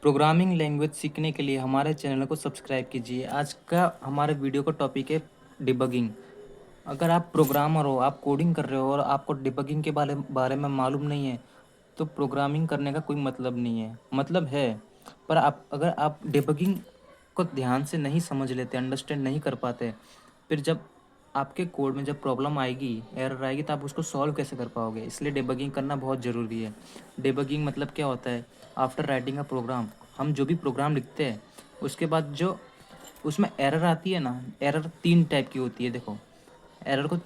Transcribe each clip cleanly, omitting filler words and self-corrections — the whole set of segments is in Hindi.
प्रोग्रामिंग लैंग्वेज सीखने के लिए हमारे चैनल को सब्सक्राइब कीजिए। आज का हमारे वीडियो का टॉपिक है डिबगिंग। अगर आप प्रोग्रामर हो, आप कोडिंग कर रहे हो और आपको डिबगिंग के बारे बारे में मालूम नहीं है, तो प्रोग्रामिंग करने का कोई मतलब नहीं है। मतलब है, पर अगर आप डिबगिंग को ध्यान से नहीं समझ लेते, अंडरस्टैंड नहीं कर पाते, फिर जब आपके कोड में जब प्रॉब्लम आएगी, एरर आएगी, तो आप उसको सॉल्व कैसे कर पाओगे। इसलिए डिबगिंग करना बहुत ज़रूरी है। डिबगिंग मतलब क्या होता है? आफ्टर राइटिंग अ प्रोग्राम, हम जो भी प्रोग्राम लिखते हैं उसके बाद जो उसमें एरर आती है ना, एरर 3 टाइप की होती है। देखो, एरर को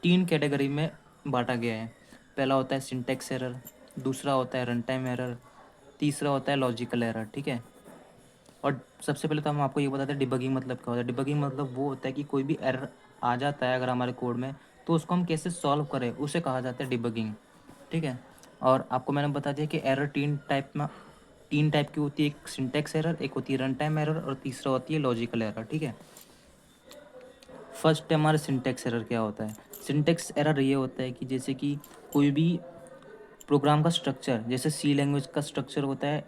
3 कैटेगरी में बांटा गया है। पहला होता है सिंटैक्स एरर, दूसरा होता है रन टाइम एरर, तीसरा होता है लॉजिकल एरर। ठीक है। और सबसे पहले तो हम आपको ये बताते हैं डिबगिंग मतलब क्या होता है। डिबगिंग मतलब वो होता है कि कोई भी एरर आ जाता है अगर हमारे कोड में, तो उसको हम कैसे सॉल्व करें, उसे कहा जाता है डिबगिंग। ठीक है। और आपको मैंने बता दिया कि एरर 3 टाइप की होती है। एक सिंटैक्स एरर, एक होती है रन टाइम एरर और तीसरा होती है लॉजिकल एरर। ठीक है। फर्स्ट हमारा सिंटैक्स एरर क्या होता है? सिंटैक्स एरर ये होता है कि जैसे कि कोई भी प्रोग्राम का स्ट्रक्चर, जैसे सी लैंग्वेज का स्ट्रक्चर होता है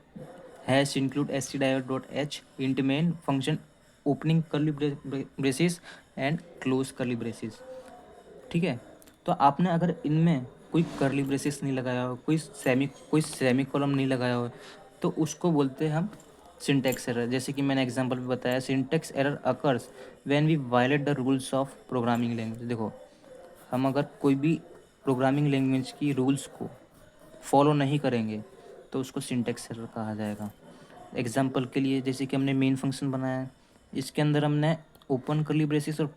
hash include stdio.h int main function opening करली ब्रेसिस एंड क्लोज करली ब्रेसिस। ठीक है। तो आपने अगर इनमें कोई करली ब्रेसिस नहीं लगाया हो, कोई सेमी कॉलम नहीं लगाया हो, तो उसको बोलते हैं हम सिंटेक्स एरर। जैसे कि मैंने एग्जांपल भी बताया, syntax error occurs when we violate the rules of programming language. देखो, हम अगर कोई भी प्रोग्रामिंग लैंग्वेज की रूल्स को फॉलो नहीं करेंगे, तो उसको सिंटेक्स एरर कहा जाएगा। एग्जांपल के लिए, जैसे कि हमने मेन फंक्शन बनाया है, इसके अंदर हमने ओपन करली ब्रेसिस और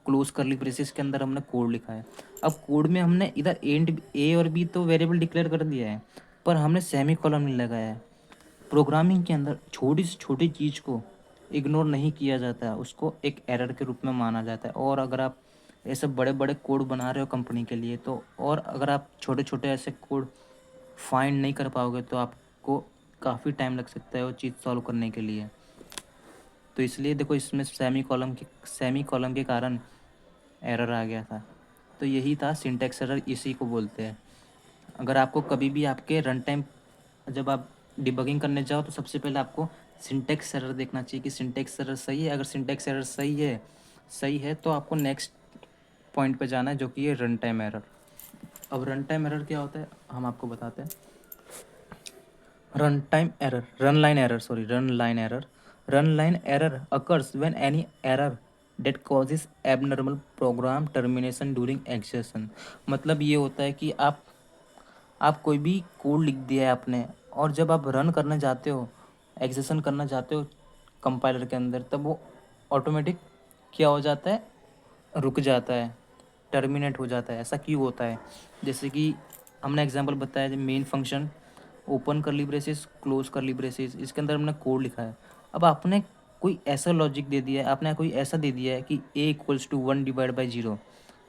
क्लोज करली ब्रेसिस के अंदर हमने कोड लिखा है। अब कोड में हमने इधर एंड ए और बी तो वेरिएबल डिक्लेयर कर दिया है, पर हमने सेमी कॉलम नहीं लगाया है। प्रोग्रामिंग के अंदर छोटी से छोटी चीज़ को इग्नोर नहीं किया जाता है, उसको एक एरर के रूप में माना जाता है। और अगर आप ऐसे बड़े बड़े कोड बना रहे हो कंपनी के लिए, तो और अगर आप छोटे छोटे ऐसे कोड फाइंड नहीं कर पाओगे, तो आपको काफ़ी टाइम लग सकता है वो चीज़ सॉल्व करने के लिए। तो इसलिए देखो, इसमें सेमी कॉलम के कारण एरर आ गया था। तो यही था सिंटैक्स एरर, इसी को बोलते हैं। अगर आपको कभी भी आपके रन टाइम, जब आप डिबगिंग करने जाओ, तो सबसे पहले आपको सिंटैक्स एरर देखना चाहिए कि सिंटैक्स एरर सही है। अगर सिंटैक्स एरर सही है तो आपको नेक्स्ट पॉइंट पे जाना है, जो कि है रन टाइम एरर। अब रन टाइम एरर क्या होता है, हम आपको बताते हैं। Run line error. Run line error occurs when any error that causes abnormal program termination during execution। मतलब ये होता है कि आप कोई भी कोड लिख दिया है आपने, और जब आप रन करने जाते हो, एग्जीक्यूशन करना चाहते हो कंपाइलर के अंदर, तब वो ऑटोमेटिक क्या हो जाता है, रुक जाता है, टर्मिनेट हो जाता है। ऐसा क्यों होता है? जैसे कि हमने एग्जांपल बताया, मेन फंक्शन ओपन करली ब्रेसेस क्लोज करली ब्रेसेस, इसके अंदर हमने कोड लिखा है। अब आपने कोई ऐसा लॉजिक दे दिया है, आपने कोई ऐसा दे दिया है कि a=1/0।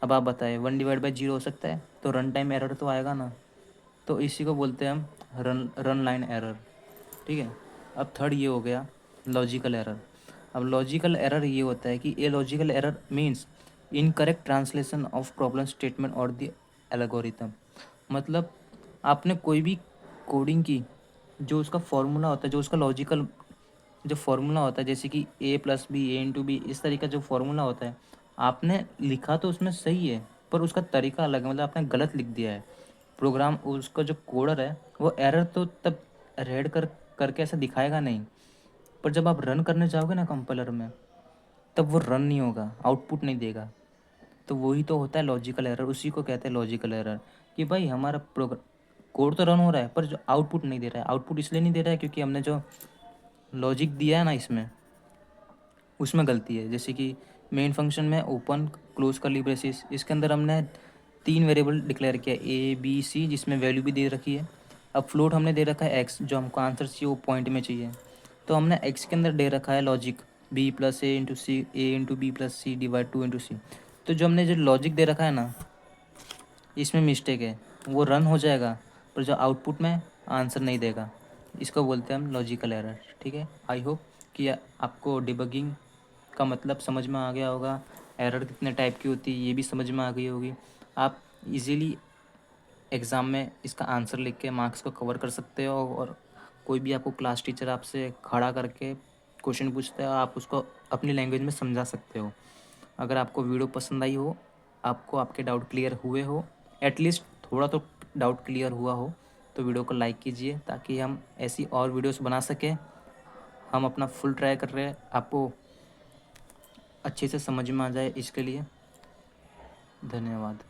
अब आप बताएं, 1/0 हो सकता है? तो रन टाइम एरर तो आएगा ना। तो इसी को बोलते हैं हम रन लाइन एरर। ठीक है। अब थर्ड ये हो गया लॉजिकल एरर। अब लॉजिकल एरर ये होता है कि a logical error means incorrect translation of problem statement और द एल्गोरिथम। मतलब आपने कोई भी कोडिंग की, जो उसका फॉर्मूला होता है, जो उसका लॉजिकल जो फॉर्मूला होता है, जैसे कि a+b a×b, इस तरीके का जो फॉर्मूला होता है, आपने लिखा तो उसमें सही है, पर उसका तरीका अलग है, मतलब आपने गलत लिख दिया है। प्रोग्राम उसका जो कोडर है, वो एरर तो तब रेड करके ऐसा दिखाएगा नहीं, पर जब आप रन करने जाओगे ना कंपाइलर में, तब वो रन नहीं होगा, आउटपुट नहीं देगा। तो वही तो होता है लॉजिकल एरर, उसी को कहते हैं लॉजिकल एरर। कि भाई हमारा प्रोग्राम कोड तो रन हो रहा है, पर जो आउटपुट नहीं दे रहा है। आउटपुट इसलिए नहीं दे रहा है क्योंकि हमने जो लॉजिक दिया है ना इसमें, उसमें गलती है। जैसे कि मेन फंक्शन में ओपन क्लोज करली ब्रेसिस, इसके अंदर हमने 3 वेरिएबल डिक्लेयर किया, ए बी सी, जिसमें वैल्यू भी दे रखी है। अब फ्लोट हमने दे रखा है एक्स, जो हमको आंसर चाहिए वो पॉइंट में चाहिए। तो हमने एक्स के अंदर दे रखा है logic b+a×c, a×b+c divide 2×c। तो जो हमने जो लॉजिक दे रखा है ना, इसमें मिस्टेक है, वो रन हो जाएगा, पर जो आउटपुट में आंसर नहीं देगा। इसको बोलते हैं हम लॉजिकल एरर। ठीक है। आई होप कि आपको डिबगिंग का मतलब समझ में आ गया होगा। एरर कितने टाइप की होती है ये भी समझ में आ गई होगी। आप इजीली एग्ज़ाम में इसका आंसर लिख के मार्क्स को कवर कर सकते हो, और कोई भी आपको क्लास टीचर आपसे खड़ा करके क्वेश्चन पूछता है, आप उसको अपनी लैंग्वेज में समझा सकते हो। अगर आपको वीडियो पसंद आई हो, आपको आपके डाउट क्लियर हुए हो, एटलीस्ट थोड़ा तो डाउट क्लियर हुआ हो, तो वीडियो को लाइक कीजिए ताकि हम ऐसी और वीडियोस बना सकें। हम अपना फुल ट्राई कर रहे हैं, आपको अच्छे से समझ में आ जाए, इसके लिए धन्यवाद।